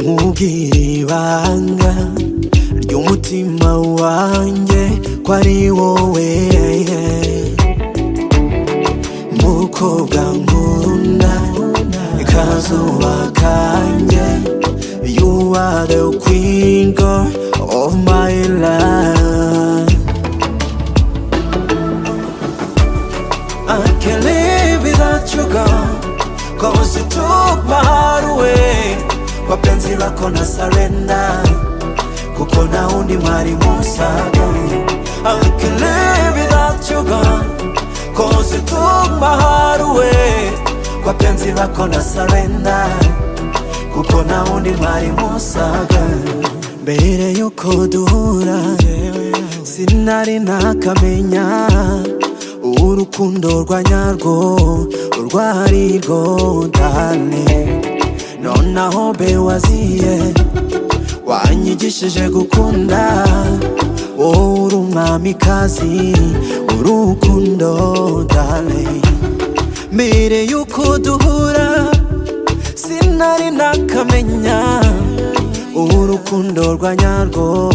nkubwire ibanga ry'umutima wanjye ko ari wowe mukobwa nkunda kazuba kanjye. You are the queen girl of my life. I can't live without you girl, cause you took my heart away. Kwa penzi lako na surrender, kuko na undi mwari musaga. I can't live without you girl, cause you took my heart away. Kwa penzi lako na surrender, kuko na undi mwari musaga. Mbere yuko duhura sinari nakamenya urukundo rwa nyarwo urwari rwo dane. Nonaho be waziye wanyigishije gukunda, wowe uri umwamikazi urukundo dane. Mbere yuko duhura sinari nakamenya urukundo rwa nyarwo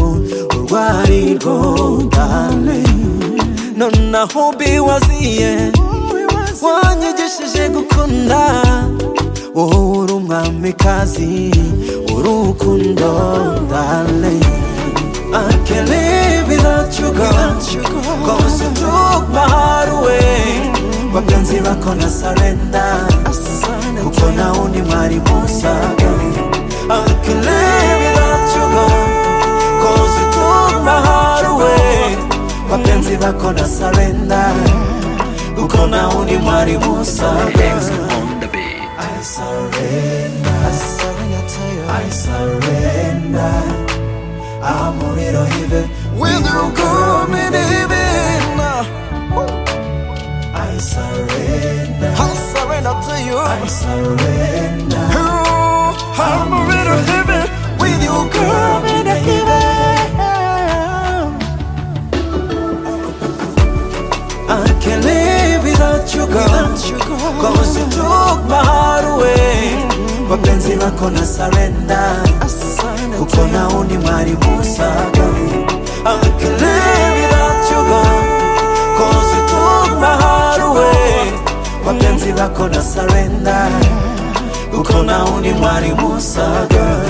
urwari rwo dane. Nonaho be waziye wanyigishije gukunda, wowe uri umwamikazi urukundo dane. I can't live without you girl, cause you took my heart away. Kwa penzi lako na surrender, kuko na undi mwari musaga. I can't live without you girl, cause you took my heart away. Kwa penzi lako na surrender, kuko na undi mwari musaga. I surrender, I surrender to you. I surrender. I'm a little heavy. Will you come in heaven? I surrender. I surrender to you. I surrender. Oh, I'm a little heavy. Will you come in heaven? I can't live without you girl, cause you took my heart away. Kwa penzi lako na surrender, kuko na undi mwari musaga. I can't live without you girl, cause you took my heart away. Kwa penzi lako na surrender, kuko na undi mwari musaga.